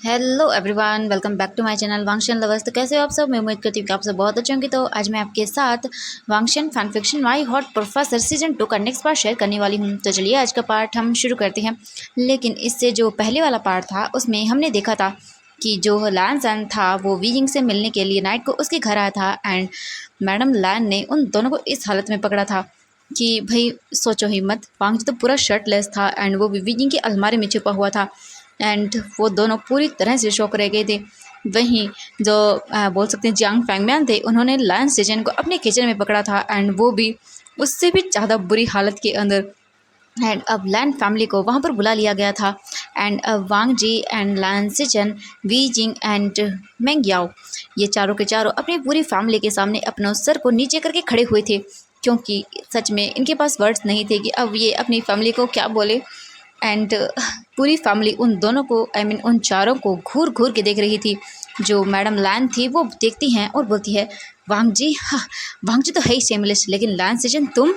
Hello everyone, welcome back to my channel Wangxian lovers. तो कैसे हो आप सब? मैं उम्मीद करती हूँ कि आप सब बहुत अच्छे होंगे। तो आज मैं आपके साथ वांगशन फैन फिक्शन माई हॉट प्रोफेसर सीजन 2 का नेक्स्ट पार्ट शेयर करने वाली हूँ। तो चलिए आज का पार्ट हम शुरू करते हैं। लेकिन इससे जो पहले वाला पार्ट था उसमें हमने देखा था कि जो लैन सन था वो वीजिंग से मिलने के लिए नाइट को उसके घर आया था एंड मैडम लैन ने उन दोनों को इस हालत में पकड़ा था कि भाई सोचो ही मत, वांग तो पूरा शर्टलेस था एंड वो वीजिंग की अलमारी में छुपा हुआ था एंड वो दोनों पूरी तरह से शॉक रह गए थे। वहीं जो बोल सकते हैं जियांग फैंगम्यान थे, उन्होंने लायन सेजन को अपने किचन में पकड़ा था एंड वो भी उससे भी ज़्यादा बुरी हालत के अंदर। एंड अब लैन फैमिली को वहाँ पर बुला लिया गया था एंड अब Wangji and Lan Xichen, Wei Ying and Meng Yao, ये चारों के चारों अपनी पूरी फैमिली के सामने अपना सर को नीचे करके खड़े हुए थे, क्योंकि सच में इनके पास वर्ड्स नहीं थे कि अब ये अपनी फैमिली को क्या बोले। एंड पूरी फैमिली उन दोनों को उन चारों को घूर घूर के देख रही थी। जो मैडम लैन थी वो देखती हैं और बोलती है, वांग जी, हाँ वांग जी तो है ही शेमलेस, लेकिन लैन सेजन तुम।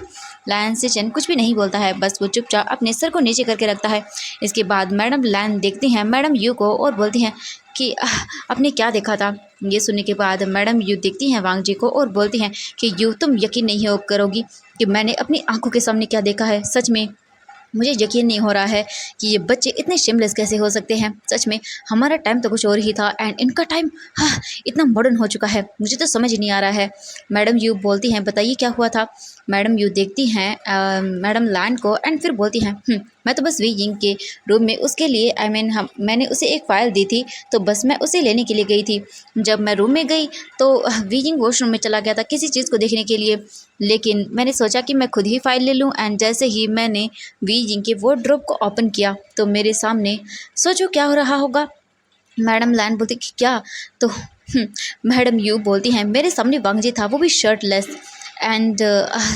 लैन सेजन कुछ भी नहीं बोलता है, बस वो चुपचाप अपने सर को नीचे करके रखता है। इसके बाद मैडम लैन देखती हैं मैडम यू को और बोलती हैं कि आपने क्या देखा था। ये सुनने के बाद मैडम यू देखती हैं वांग जी को और बोलती हैं कि यू तुम यकीन नहीं हो करोगी कि मैंने अपनी आंखों के सामने क्या देखा है। सच में मुझे यकीन नहीं हो रहा है कि ये बच्चे इतने शेमलेस कैसे हो सकते हैं। सच में हमारा टाइम तो कुछ और ही था एंड इनका टाइम हाँ इतना मॉडर्न हो चुका है, मुझे तो समझ ही नहीं आ रहा है। मैडम यू बोलती हैं, बताइए क्या हुआ था। मैडम यू देखती हैं मैडम लैंड को एंड फिर बोलती हैं, मैं तो बस वी यिंग के रूम में उसके लिए हम मैंने उसे एक फ़ाइल दी थी, तो बस मैं उसे लेने के लिए गई थी। जब मैं रूम में गई तो वी यिंग वॉशरूम में चला गया था किसी चीज़ को देखने के लिए, लेकिन मैंने सोचा कि मैं खुद ही फ़ाइल ले लूँ एंड जैसे ही मैंने वी यिंग के वार्डरोब को ओपन किया तो मेरे सामने सोचो क्या हो रहा होगा। मैडम लैन बोलती कि क्या, तो मैडम यू बोलती हैं मेरे सामने वांग जी था, वो भी शर्टलेस। एंड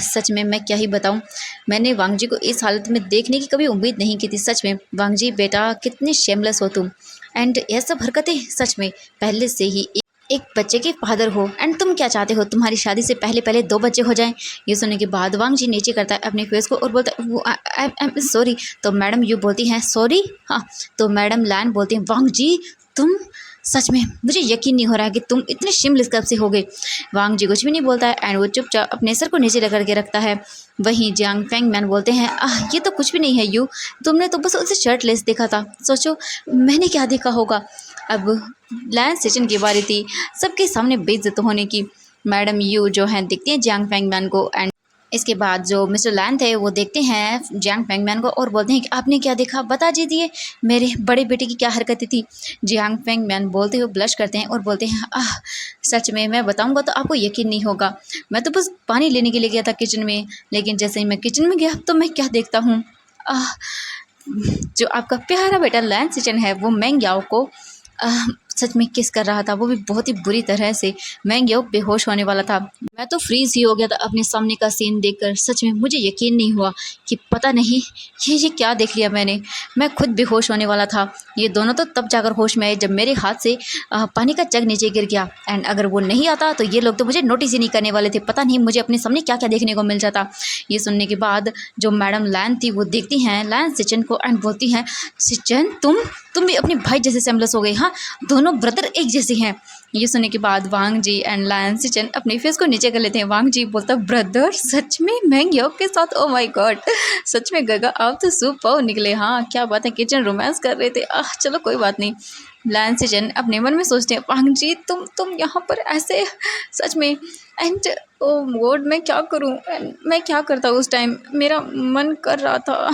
सच में मैं क्या ही बताऊं, मैंने वांग जी को इस हालत में देखने की कभी उम्मीद नहीं की थी। सच में वांग जी बेटा कितने शेमलेस हो तुम, एंड ये सब हरकतें सच में पहले से ही एक बच्चे के फादर हो एंड तुम क्या चाहते हो तुम्हारी शादी से पहले पहले दो बच्चे हो जाएं। ये सुनने के बाद वांग जी नीचे करता है अपने फेस को और बोलता है वो आई एम सॉरी। तो मैडम यू बोलती हैं सॉरी, हाँ। तो मैडम लैन बोलती हैं वांग जी तुम, सच में मुझे यकीन नहीं हो रहा है कि तुम इतने शिमलेस कब से हो गए। वांग जी कुछ भी नहीं बोलता है एंड वो चुपचाप अपने सर को नीचे रगड़ के रखता है। वहीं जियांग फैंग मैन बोलते हैं ये तो कुछ भी नहीं है यू, तुमने तो बस उसे शर्टलेस देखा था, सोचो मैंने क्या देखा होगा। अब लैन सेशन की बारी थी सबके सामने बेइज्जत होने की। मैडम यू जो है देखती हैं जियांग फैंग मैन को एंड इसके बाद जो मिस्टर लैन थे वो देखते हैं जियांग फेंगमैन को और बोलते हैं कि आपने क्या देखा, बता दीजिए मेरे बड़े बेटे की क्या हरकतें थी। जियांग फेंगमैन बोलते हुए ब्लश करते हैं और बोलते हैं सच में मैं बताऊंगा तो आपको यकीन नहीं होगा, मैं तो बस पानी लेने के लिए गया था किचन में, लेकिन जैसे ही मैं किचन में गया तो मैं क्या देखता हूँ, जो आपका प्यारा बेटा लैन सिचन है वो मेंग याओ को सच में किस कर रहा था, वो भी बहुत ही बुरी तरह से। मेंग याओ बेहोश होने वाला था, मैं तो फ्रीज ही हो गया था अपने सामने का सीन देखकर। सच में मुझे यकीन नहीं हुआ कि पता नहीं ये क्या देख लिया मैंने, मैं खुद बेहोश होने वाला था। ये दोनों तो तब जाकर होश में आए जब मेरे हाथ से पानी का जग नीचे गिर गया एंड अगर वो नहीं आता तो ये लोग तो मुझे नोटिस ही नहीं करने वाले थे, पता नहीं मुझे अपने सामने क्या क्या देखने को मिल जाता। ये सुनने के बाद जो मैडम लैन थी वो देखती हैं लैन सिचन को एंड बोलती हैं सिचन तुम भी अपने भाई जैसे सेमलेस हो गए, हाँ दोनों ब्रदर एक जैसे हैं। ये सुनने के बाद वांग जी एंड लैन सिचन अपने फेस को नीचे कर लेते हैं। वांग जी बोलता ब्रदर सच में मेंग याओ के साथ, ओ माय गॉड सच में गगा आप तो सुपर निकले, हाँ क्या बात है किचन रोमांस कर रहे थे, चलो कोई बात नहीं। लैन सिचन अपने मन में सोचते हैं वांग जी तुम यहाँ पर ऐसे, सच में एंड ओ गॉड मैं क्या करूँ, मैं क्या करता उस टाइम, मेरा मन कर रहा था।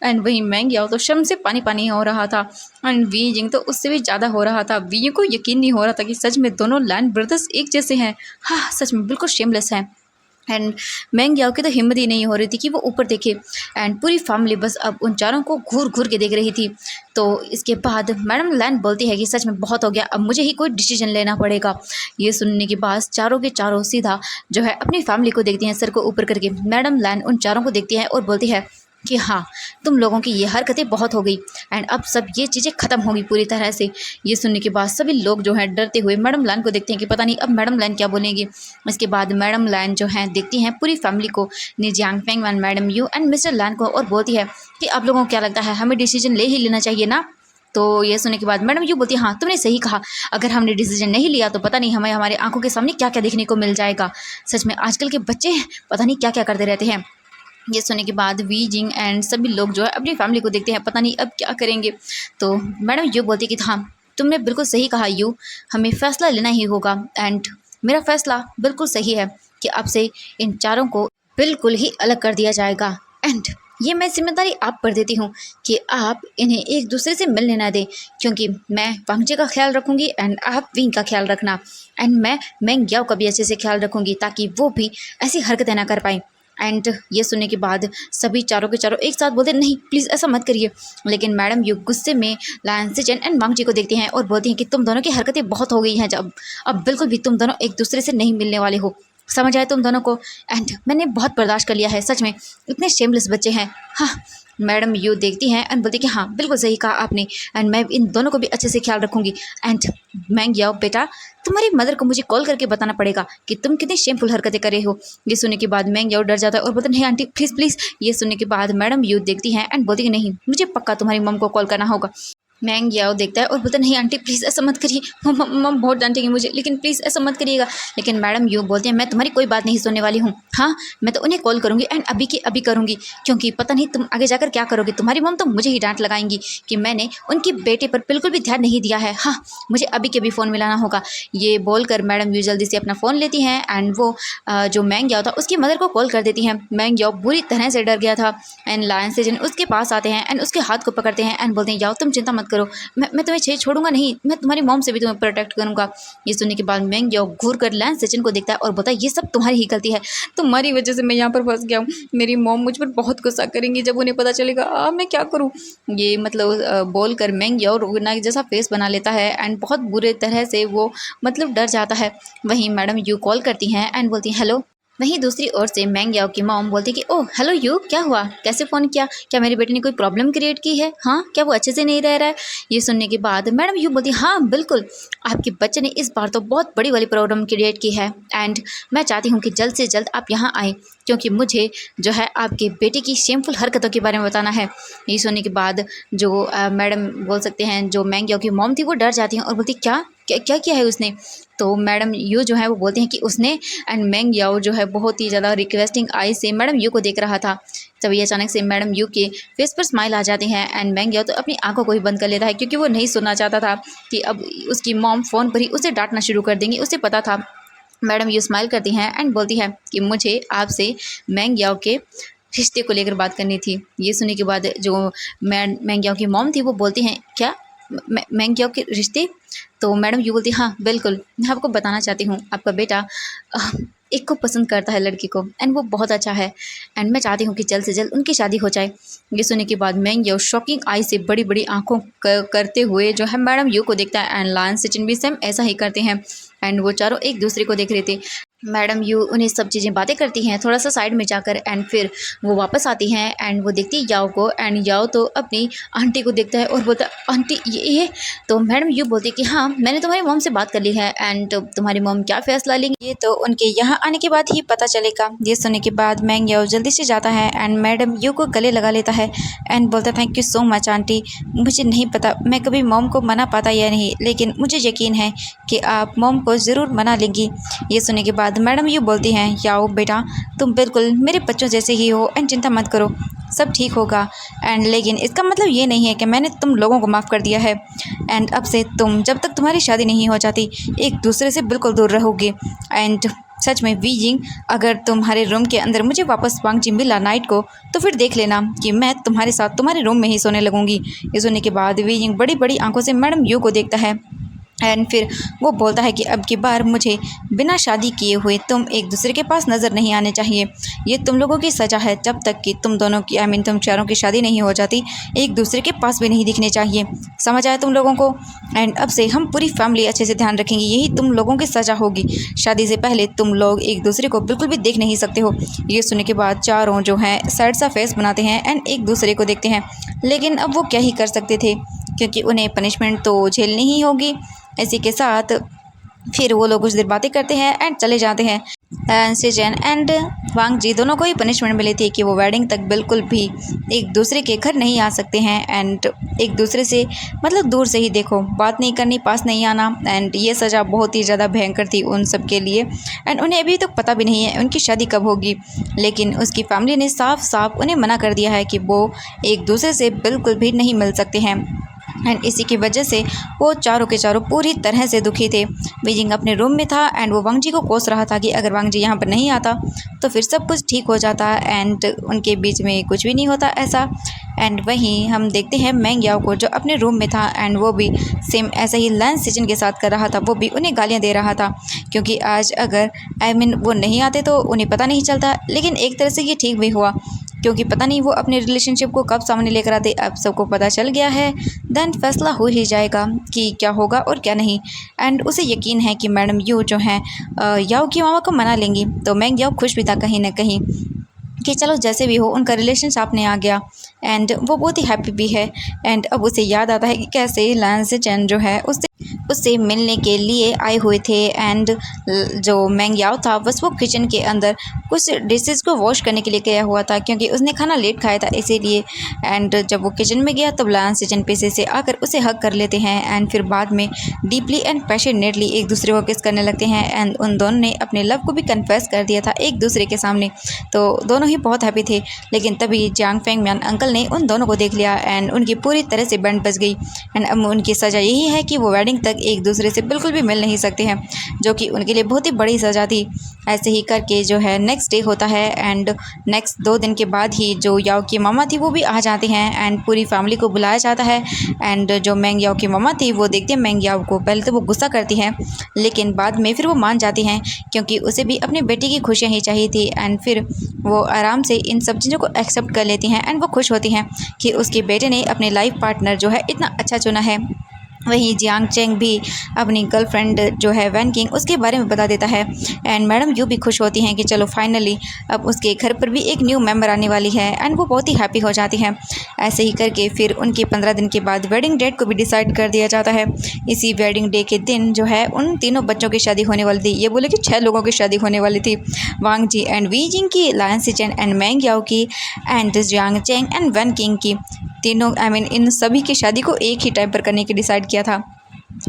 एंड वही मेंग याओ तो शर्म से पानी पानी हो रहा था एंड वी जिंग तो उससे भी ज़्यादा हो रहा था। वी को यकीन नहीं हो रहा था कि सच में दोनों लैन ब्रदर्स एक जैसे हैं, हाँ सच में बिल्कुल शेमलेस हैं। एंड मेंग याओ की तो हिम्मत ही नहीं हो रही थी कि वो ऊपर देखे एंड पूरी फैमिली बस अब उन चारों को घूर घूर के देख रही थी। तो इसके बाद मैडम लैन बोलती है कि सच में बहुत हो गया, अब मुझे ही कोई डिसीजन लेना पड़ेगा। ये सुनने के बाद चारों के चारों सीधा जो है अपनी फैमिली को देखती हैं सर को ऊपर करके। मैडम लैन उन चारों को देखती है और बोलती है कि हाँ तुम लोगों की ये हरकतें बहुत हो गई एंड अब सब ये चीज़ें ख़त्म होगी पूरी तरह से। ये सुनने के बाद सभी लोग जो हैं डरते हुए मैडम लैन को देखते हैं कि पता नहीं अब मैडम लैन क्या बोलेंगी। इसके बाद मैडम लैन जो हैं देखती हैं पूरी फैमिली को, Jiang Fengmian, madam Yu and mister Lan को और बोलती है कि आप लोगों को क्या लगता है हमें डिसीजन ले ही लेना चाहिए ना। तो ये सुनने के बाद मैडम यू बोलती है हाँ तुमने सही कहा, अगर हमने डिसीजन नहीं लिया तो पता नहीं हमें हमारे आंखों के सामने क्या क्या देखने को मिल जाएगा। सच में आजकल के बच्चे पता नहीं क्या क्या करते रहते हैं। ये सुनने के बाद वी जिंग एंड सभी लोग जो है अपनी फैमिली को देखते हैं, पता नहीं अब क्या करेंगे। तो मैडम यू बोलती कि हाँ तुमने बिल्कुल सही कहा यू, हमें फ़ैसला लेना ही होगा एंड मेरा फ़ैसला बिल्कुल सही है कि अब से इन चारों को बिल्कुल ही अलग कर दिया जाएगा एंड ये मैं जिम्मेदारी आप पर देती हूँ कि आप इन्हें एक दूसरे से मिलने ना दें, क्योंकि मैं वांगजे का ख्याल रखूँगी एंड आप विंग का ख्याल रखना एंड मैं मेंग याओ का भी अच्छे से ख्याल रखूँगी ताकि वो भी ऐसी हरकतें ना कर पाएँ। एंड ये सुनने के बाद सभी चारों के चारों एक साथ बोलते नहीं प्लीज़ ऐसा मत करिए, लेकिन मैडम यू गुस्से में लायन सिजन एंड वांगजी को देखती हैं और बोलती हैं कि तुम दोनों की हरकतें बहुत हो गई हैं, जब अब बिल्कुल भी तुम दोनों एक दूसरे से नहीं मिलने वाले हो, समझ आए तुम दोनों को। एंड मैंने बहुत बर्दाश्त कर लिया है, सच में इतने शेमलेस बच्चे हैं। हाँ मैडम यू देखती हैं एंड बोलती कि हाँ बिल्कुल सही कहा आपने एंड मैं इन दोनों को भी अच्छे से ख्याल रखूँगी। एंड मेंग याओ बेटा तुम्हारी मदर को मुझे कॉल करके बताना पड़ेगा कि तुम कितनी शेमफुल हरकतें कर रहे हो। ये सुनने के बाद मेंग याओ डर जाता है और बोलता नहीं आंटी प्लीज़ प्लीज़। ये सुनने के बाद मैडम यू देखती हैं एंड बोलती कि नहीं मुझे पक्का तुम्हारी मम को कॉल करना होगा। मेंग याओ देखता है और बोलता नहीं आंटी प्लीज़ ऐसा मत करिए, मम बहुत डांटेंगी मुझे, लेकिन प्लीज़ ऐसा मत करिएगा। लेकिन मैडम यू बोलती है मैं तुम्हारी कोई बात नहीं सुनने वाली हूँ, हाँ मैं तो उन्हें कॉल करूँगी एंड अभी की अभी करूँगी, क्योंकि पता नहीं तुम आगे जाकर क्या करोगे, तुम्हारी मम तो मुझे ही डांट लगाएंगी कि मैंने उनके बेटे पर बिल्कुल भी ध्यान नहीं दिया है। हाँ मुझे अभी के अभी फ़ोन मिलाना होगा। ये बोलकर मैडम यू जल्दी से अपना फ़ोन लेती हैं एंड वो जो मेंग याओ था उसकी मदर को कॉल कर देती हैं। मेंग याओ बुरी तरह से डर गया था एंड लायन सिजन उसके पास आते हैं एंड उसके हाथ को पकड़ते हैं एंड बोलते हैं याओ तुम चिंता मत करो, मैं तुम्हें छोड़ूंगा नहीं, मैं तुम्हारी मॉम से भी तुम्हें प्रोटेक्ट करूंगा। ये सुनने के बाद मेंग याओ घूर कर लायन सिजन को देखता है और बोलता है ये सब तुम्हारी ही गलती है, तुम्हारी वजह से मैं यहाँ पर फंस गया हूँ, मेरी मॉम मुझ पर बहुत गुस्सा करेंगी जब उन्हें पता चलेगा, मैं क्या करूँ। ये मतलब बोल कर मेंग याओ रोना जैसा फेस बना लेता है एंड बहुत बुरे तरह से वो मतलब डर जाता है। वहीं मैडम यू कॉल करती हैं एंड बोलती हैं हेलो। वहीं दूसरी ओर से मेंग याओ की मॉम बोलती कि ओह हेलो यू, क्या हुआ, कैसे फ़ोन किया, क्या मेरे बेटे ने कोई प्रॉब्लम क्रिएट की है, हाँ क्या वो अच्छे से नहीं रह रहा है। ये सुनने के बाद मैडम यू बोलती हाँ बिल्कुल, आपके बच्चे ने इस बार तो बहुत बड़ी वाली प्रॉब्लम क्रिएट की है एंड मैं चाहती हूँ कि जल्द से जल्द आप यहाँ आएँ, क्योंकि मुझे जो है आपके बेटे की शेमफुल हरकतों के बारे में बताना है। ये सुनने के बाद जो मैडम बोल सकते हैं जो मेंग याओ की मॉम थी वो डर जाती हैं और बोलती क्या क्या क्या किया है उसने। तो मैडम यू जो है वो बोलते हैं कि उसने एंड मेंग याओ जो है बहुत ही ज़्यादा रिक्वेस्टिंग आई से मैडम यू को देख रहा था। तभी अचानक से मैडम यू के फेस पर स्माइल आ जाती हैं एंड मेंग याओ तो अपनी आंखों को ही बंद कर लेता है, क्योंकि वो नहीं सुनना चाहता था कि अब उसकी मॉम फ़ोन पर ही उसे डांटना शुरू कर देंगी, उसे पता था। मैडम यू स्माइल करती हैं एंड बोलती है कि मुझे आपसे मेंग याओ के रिश्ते को लेकर बात करनी थी। ये सुनने के बाद जो मेंग याओ की मॉम थी वो बोलती हैं क्या मेंग याओ के रिश्ते। तो मैडम यू बोलती हाँ बिल्कुल, मैं आपको बताना चाहती हूँ आपका बेटा एक को पसंद करता है लड़की को एंड वो बहुत अच्छा है एंड मैं चाहती हूँ कि जल्द से जल्द उनकी शादी हो जाए। ये सुनने के बाद मेंग याओ शॉकिंग आई से बड़ी बड़ी आंखों करते हुए जो है मैडम यू को देखता है एंड लायन सिजन भी सेम ऐसा ही करते हैं एंड वो चारों एक दूसरे को देख रहे थे। मैडम यू उन्हें सब चीज़ें बातें करती हैं थोड़ा सा साइड में जाकर एंड फिर वो वापस आती हैं एंड वो देखती है याओ को एंड याओ तो अपनी आंटी को देखता है और बोलता है आंटी ये। तो मैडम यू बोलती है कि हाँ मैंने तुम्हारी मॉम से बात कर ली है एंड तुम्हारी मॉम क्या फ़ैसला लेंगी ये तो उनके यहाँ आने के बाद ही पता चलेगा। ये सुनने के बाद मेंग याओ जल्दी से जाता है एंड मैडम यू को गले लगा लेता है एंड बोलता है thank you so much aunty, मुझे नहीं पता मैं कभी मॉम को मना पाता या नहीं, लेकिन मुझे यकीन है कि आप मॉम को ज़रूर मना लेंगी। ये सुनने के बाद मैडम यू बोलती हैं याओ बेटा तुम बिल्कुल मेरे बच्चों जैसे ही हो एंड चिंता मत करो सब ठीक होगा एंड लेकिन इसका मतलब ये नहीं है कि मैंने तुम लोगों को माफ़ कर दिया है एंड अब से तुम जब तक तुम्हारी शादी नहीं हो जाती एक दूसरे से बिल्कुल दूर रहोगे। एंड सच में वी जिंग अगर तुम्हारे रूम के अंदर मुझे वापस वांगजी मिला नाइट को तो फिर देख लेना कि मैं तुम्हारे साथ तुम्हारे रूम में ही सोने लगूंगी। ये सुनने के बाद वी जिंग बड़ी बड़ी आंखों से मैडम यू को देखता है एंड फिर वो बोलता है कि अब की बार मुझे बिना शादी किए हुए तुम एक दूसरे के पास नज़र नहीं आने चाहिए, ये तुम लोगों की सज़ा है, जब तक कि तुम दोनों की तुम चारों की शादी नहीं हो जाती एक दूसरे के पास भी नहीं दिखने चाहिए, समझ आया तुम लोगों को। एंड अब से हम पूरी फैमिली अच्छे से ध्यान रखेंगे, यही तुम लोगों की सज़ा होगी, शादी से पहले तुम लोग एक दूसरे को बिल्कुल भी देख नहीं सकते हो। ये सुनने के बाद चारों जो हैं सैड सा फेस बनाते हैं एंड एक दूसरे को देखते हैं, लेकिन अब वो क्या ही कर सकते थे क्योंकि उन्हें पनिशमेंट तो झेलनी ही होगी। इसी के साथ फिर वो लोग कुछ देर बातें करते हैं एंड चले जाते हैं। सिजन एंड वांग जी दोनों को ही पनिशमेंट मिली थी कि वो वेडिंग तक बिल्कुल भी एक दूसरे के घर नहीं आ सकते हैं एंड एक दूसरे से मतलब दूर से ही देखो, बात नहीं करनी, पास नहीं आना। एंड ये सज़ा बहुत ही ज़्यादा भयंकर थी उन सब के लिए। एंड उन्हें अभी तक पता भी नहीं है उनकी शादी कब होगी, लेकिन उसकी फैमिली ने साफ साफ उन्हें मना कर दिया है कि वो एक दूसरे से बिल्कुल भी नहीं मिल सकते हैं। एंड इसी की वजह से वो चारों के चारों पूरी तरह से दुखी थे। बीजिंग अपने रूम में था एंड वो वांग जी को कोस रहा था कि अगर वांग जी यहाँ पर नहीं आता तो फिर सब कुछ ठीक हो जाता एंड उनके बीच में कुछ भी नहीं होता ऐसा। एंड वहीं हम देखते हैं मैंग याओ को जो अपने रूम में था एंड वो भी सेम ऐसा ही लैंस सीजन के साथ कर रहा था। वो भी उन्हें गालियाँ दे रहा था क्योंकि आज अगर वो नहीं आते तो उन्हें पता नहीं चलता। लेकिन एक तरह से ये ठीक भी हुआ क्योंकि पता नहीं वो अपने रिलेशनशिप को कब सामने लेकर आते। अब सबको पता चल गया है, देन फैसला हो ही जाएगा कि क्या होगा और क्या नहीं। एंड उसे यकीन है कि मैडम यू जो हैं याओ की मामा को मना लेंगी। तो मैंग याओ खुश भी था कहीं ना कहीं कि चलो जैसे भी हो उनका रिलेशन सामने आ गया। एंड वो बहुत ही हैप्पी भी है। एंड अब उसे याद आता है कि कैसे लैंस चैन जो है उससे मिलने के लिए आए हुए थे। एंड जो मैंग याओ था बस वो किचन के अंदर कुछ डिशेस को वॉश करने के लिए गया हुआ था क्योंकि उसने खाना लेट खाया था इसीलिए। एंड जब वो किचन में गया तब लैंस किचन पीछे से आकर उसे हग कर लेते हैं एंड फिर बाद में डीपली एंड पैशनेटली एक दूसरे को किस करने लगते हैं। एंड उन दोनों ने अपने लव को भी कन्फेस कर दिया था एक दूसरे के सामने। तो दोनों ही बहुत हैप्पी थे। लेकिन तभी जियांग फेंगमियान अंकल ने उन दोनों को देख लिया एंड उनकी पूरी तरह से बैंड बज गई। एंड अब उनकी सज़ा यही है कि वो वेडिंग तक एक दूसरे से बिल्कुल भी मिल नहीं सकते हैं, जो कि उनके लिए बहुत ही बड़ी सज़ा थी। ऐसे ही करके जो है नेक्स्ट डे होता है एंड नेक्स्ट 2 दिन के बाद ही जो याओ की मामा थी वो भी आ जाते हैं एंड पूरी फैमिली को बुलाया जाता है। एंड जो मैंग याओ की मामा थी वो देखते हैं मैंग याओ को, पहले तो वो गुस्सा करती हैं लेकिन बाद में फिर वो मान जाती हैं क्योंकि उसे भी अपनी बेटी की खुशियाँ ही चाहिए थी। एंड फिर वो आराम से इन सब चीज़ों को एक्सेप्ट कर लेती हैं एंड वो खुश होती हैं कि उसके बेटे ने अपने लाइफ पार्टनर जो है इतना अच्छा चुना है। वहीं जियांग चेंग भी अपनी गर्लफ्रेंड जो है वैन किंग उसके बारे में बता देता है। एंड मैडम यू भी खुश होती हैं कि चलो फाइनली अब उसके घर पर भी एक न्यू मेंबर आने वाली है एंड वो बहुत ही हैप्पी हो जाती हैं। ऐसे ही करके फिर उनके 15 दिन के बाद वेडिंग डेट को भी डिसाइड कर दिया जाता है। इसी वेडिंग डे के दिन जो है उन तीनों बच्चों की शादी होने वाली थी। ये बोले कि 6 लोगों की शादी होने वाली थी, वांग जी एंड वी जिंग की, लायन सिचेन एंड मैंग याओ की and Jiang Cheng and Wen Qing की। तीनों इन सभी की शादी को एक ही टाइम पर करने की डिसाइड किया था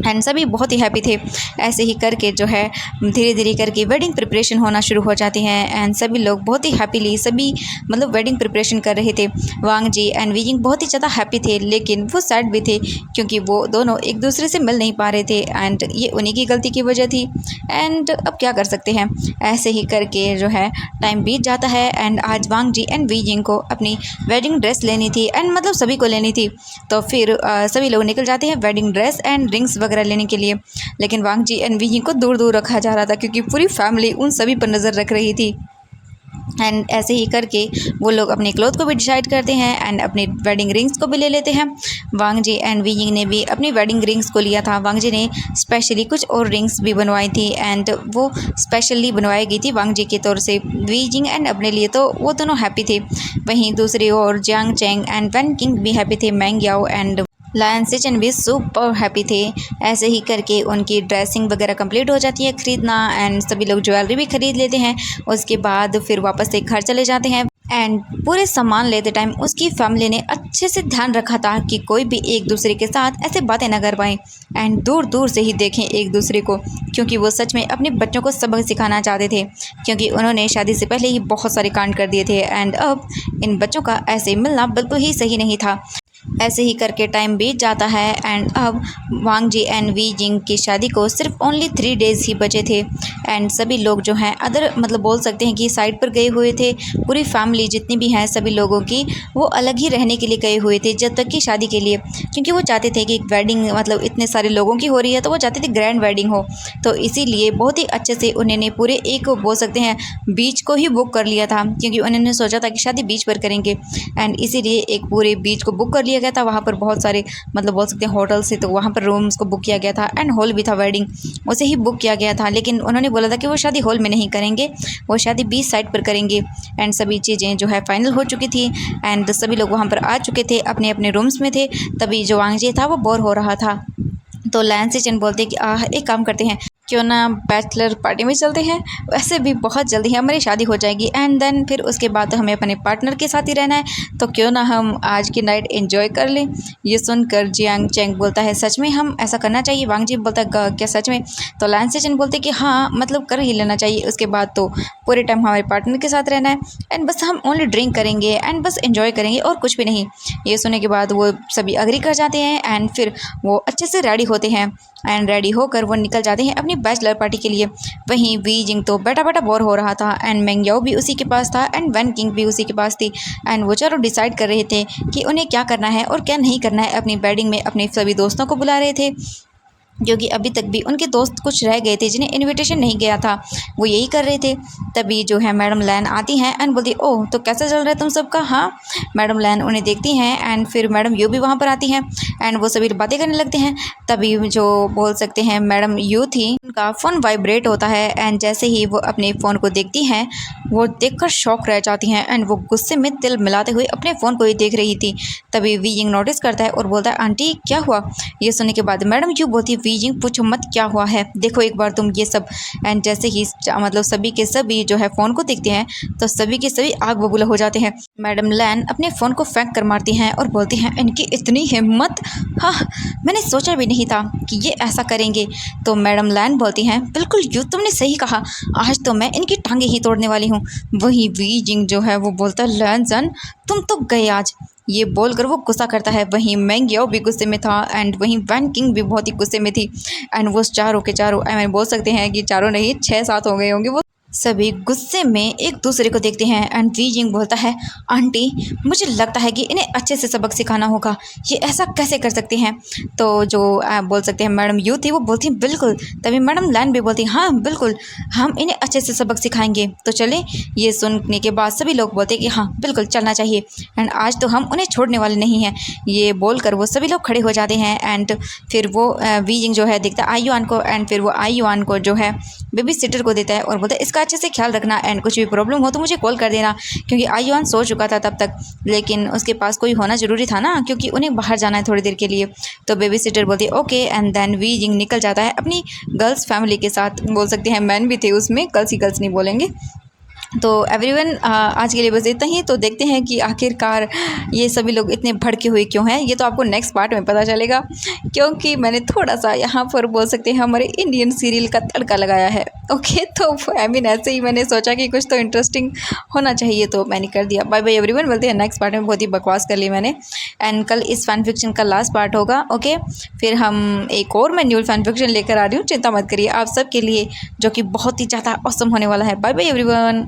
एंड सभी बहुत ही हैप्पी थे। ऐसे ही करके जो है धीरे धीरे करके वेडिंग प्रिपरेशन होना शुरू हो जाती हैं एंड सभी लोग बहुत ही हैप्पीली सभी मतलब वेडिंग प्रिपरेशन कर रहे थे। वांग जी एंड वीजिंग बहुत ही ज़्यादा हैप्पी थे लेकिन वो सैड भी थे क्योंकि वो दोनों एक दूसरे से मिल नहीं पा रहे थे एंड ये उन्हीं की गलती की वजह थी। एंड अब क्या कर सकते हैं। ऐसे ही करके जो है टाइम बीत जाता है एंड आज वांग जी एंड वीजिंग को अपनी वेडिंग ड्रेस लेनी थी एंड मतलब सभी को लेनी थी। तो फिर सभी लोग निकल जाते हैं वेडिंग ड्रेस एंड रिंग्स वगैरह लेने के लिए। लेकिन वांग जी एंड वीजिंग को दूर दूर रखा जा रहा था क्योंकि पूरी फैमिली उन सभी पर नज़र रख रही थी। एंड ऐसे ही करके वो लोग अपने क्लोथ को भी डिसाइड करते हैं एंड अपनी वेडिंग रिंग्स को भी ले लेते हैं। वांग जी एंड वीजिंग ने भी अपनी वेडिंग रिंग्स को लिया था। वांग जी ने स्पेशली कुछ और रिंग्स भी बनवाई थी एंड वो स्पेशली बनवाई गई थी वांग जी के तौर से वीजिंग एंड अपने लिए, तो वो दोनों हैप्पी थे। वहीं दूसरी ओर Jiang Cheng and Wen Qing भी हैप्पी थे। मैंग याओ एंड लायन सिचन भी सुपर हैप्पी थे। ऐसे ही करके उनकी ड्रेसिंग वगैरह कंप्लीट हो जाती है खरीदना एंड सभी लोग ज्वेलरी भी खरीद लेते हैं। उसके बाद फिर वापस से घर चले जाते हैं एंड पूरे सामान लेते टाइम उसकी फैमिली ने अच्छे से ध्यान रखा था कि कोई भी एक दूसरे के साथ ऐसे बातें ना कर पाएँ एंड दूर दूर से ही देखें एक दूसरे को, क्योंकि वो सच में अपने बच्चों को सबक सिखाना चाहते थे क्योंकि उन्होंने शादी से पहले ही बहुत सारे कांड कर दिए थे एंड अब इन बच्चों का ऐसे मिलना बिल्कुल ही सही नहीं था। ऐसे ही करके टाइम बीत जाता है एंड अब वांग जी एंड वी जिंग की शादी को सिर्फ ओनली 3 डेज़ ही बचे थे एंड सभी लोग जो हैं अदर मतलब बोल सकते हैं कि साइड पर गए हुए थे। पूरी फैमिली जितनी भी हैं सभी लोगों की वो अलग ही रहने के लिए गए हुए थे जब तक की शादी के लिए, क्योंकि वो चाहते थे कि वेडिंग मतलब इतने सारे लोगों की हो रही है तो वो चाहते थे ग्रैंड वेडिंग हो। तो इसीलिए बहुत ही अच्छे से उन्होंने पूरे एक बोल सकते हैं बीच को ही बुक कर लिया था क्योंकि उन्होंने सोचा था कि शादी बीच पर करेंगे एंड इसीलिए एक पूरे बीच को बुक कर लिया गया था। वहाँ पर बहुत सारे मतलब बोल सकते हैं होटल से, तो वहाँ पर रूम्स को बुक किया गया था एंड हॉल भी था वेडिंग उसे ही बुक किया गया था। लेकिन उन्होंने बोला था कि वो शादी हॉल में नहीं करेंगे, वो शादी बीच साइड पर करेंगे एंड सभी चीज़ें जो है फाइनल हो चुकी थी एंड सभी लोग वहाँ पर आ चुके थे, अपने अपने रूम्स में थे। तभी जो वांग जी था वो बोर हो रहा था तो लायन सिचन बोलते कि एक काम करते हैं क्यों ना बैचलर पार्टी में चलते हैं, वैसे भी बहुत जल्दी हमारी शादी हो जाएगी एंड देन फिर उसके बाद तो हमें अपने पार्टनर के साथ ही रहना है, तो क्यों ना हम आज की नाइट एंजॉय कर लें। ये सुनकर जियांग चैंग बोलता है सच में हम ऐसा करना चाहिए। वांग जी बोलता है क्या सच में? तो लैन सेचन बोलते कि हाँ मतलब कर ही लेना चाहिए, उसके बाद तो पूरे टाइम हमारे पार्टनर के साथ रहना है एंड बस हम ओनली ड्रिंक करेंगे एंड बस एंजॉय करेंगे और कुछ भी नहीं। ये सुनने के बाद वो सभी अग्री कर जाते हैं एंड फिर वो अच्छे से रेडी होते हैं एंड रेडी होकर वो निकल जाते हैं अपनी बैचलर पार्टी के लिए। वहीं वी जिंग तो बैठा बैठा बोर हो रहा था एंड मेंग याओ भी उसी के पास था एंड वैन किंग भी उसी के पास थी एंड वो चारों डिसाइड कर रहे थे कि उन्हें क्या करना है और क्या नहीं करना है। अपनी वेडिंग में अपने सभी दोस्तों को बुला रहे थे, क्योंकि अभी तक भी उनके दोस्त कुछ रह गए थे जिन्हें इनविटेशन नहीं गया था, वो यही कर रहे थे। तभी जो है मैडम लैन आती हैं एंड बोलती ओह तो कैसा चल रहा है तुम सबका। हाँ, मैडम लैन उन्हें देखती हैं एंड फिर मैडम यू भी वहाँ पर आती हैं एंड वो सभी बातें करने लगते हैं। तभी जो बोल सकते हैं मैडम यू थी, उनका फ़ोन वाइब्रेट होता है एंड जैसे ही वो अपने फ़ोन को देखती हैं वो देखकर शॉक रह जाती हैं एंड वो गुस्से में तिल मिलाते हुए अपने फ़ोन को ही देख रही थी। तभी वी जिंग नोटिस करता है और बोलता है आंटी क्या हुआ। ये सुनने के बाद मैडम यू बोलती वी जिंग पूछो मत क्या हुआ है, देखो एक बार तुम ये सब। एंड जैसे ही मतलब सभी के सभी जो है फ़ोन को देखते हैं तो सभी के सभी आग बबूला हो जाते हैं। मैडम लैन अपने फ़ोन को फेंक कर मारती हैं और बोलती हैं इनकी इतनी हिम्मत, हाँ मैंने सोचा भी नहीं था कि ये ऐसा करेंगे। तो मैडम लैन बोलती हैं बिल्कुल यू तुमने सही कहा, आज तो मैं इनकी टांगे ही तोड़ने वाली हूँ। वहीं वी जिंग जो है वो बोलता है लैन सन तुम तो गए आज। ये बोलकर वो गुस्सा करता है। वहीं मेंग याओ भी गुस्से में था एंड वहीं वैन किंग भी बहुत ही गुस्से में थी एंड वो चारों के चारों बोल सकते हैं कि चारों नहीं 6-7 हो गए होंगे। वो सभी गुस्से में एक दूसरे को देखते हैं एंड वी जिंग बोलता है आंटी मुझे लगता है कि इन्हें अच्छे से सबक सिखाना होगा, ये ऐसा कैसे कर सकते हैं। तो जो बोल सकते हैं मैडम यू थी वो बोलती हैं बिल्कुल। तभी मैडम लैन भी बोलती हाँ बिल्कुल हम इन्हें अच्छे से सबक सिखाएंगे, तो चले। ये सुनने के बाद सभी लोग बोलते हैं कि हाँ बिल्कुल चलना चाहिए एंड आज तो हम उन्हें छोड़ने वाले नहीं हैं। ये बोलकर वो सभी लोग खड़े हो जाते हैं एंड फिर वो वी जिंग जो है देखता है आई युआन को एंड फिर वो आई युआन को जो है बेबी सिटर को देता है और बोलता है इसका अच्छे से ख्याल रखना एंड कुछ भी प्रॉब्लम हो तो मुझे कॉल कर देना। क्योंकि आई युआन सो चुका था तब तक, लेकिन उसके पास कोई होना ज़रूरी था ना क्योंकि उन्हें बाहर जाना है थोड़ी देर के लिए। तो बेबी सिटर बोलती है ओके एंड देन वी जिंग निकल जाता है अपनी गर्ल्स फैमिली के साथ। बोल सकते हैं मैन भी थे उसमें, गर्ल्स ही गर्ल्स नहीं बोलेंगे। तो एवरीवन आज के लिए बस इतना ही। तो देखते हैं कि आखिरकार ये सभी लोग इतने भड़के हुए क्यों हैं, ये तो आपको नेक्स्ट पार्ट में पता चलेगा, क्योंकि मैंने थोड़ा सा यहाँ पर बोल सकते हैं हमारे इंडियन सीरियल का तड़का लगाया है। ओके, तो ऐसे ही मैंने सोचा कि कुछ तो इंटरेस्टिंग होना चाहिए तो मैंने कर दिया। बाय बाय एवरीवन, मिलते हैं नेक्स्ट पार्ट में। बहुत ही बकवास कर ली मैंने एंड कल इस फैन फिक्शन का लास्ट पार्ट होगा। ओके, फिर हम एक और मैं न्यू फैन फिक्शन लेकर आ रही हूँ, चिंता मत करिए आप सबके लिए, जो कि बहुत ही ज़्यादा ऑसम होने वाला है। Bye bye everyone.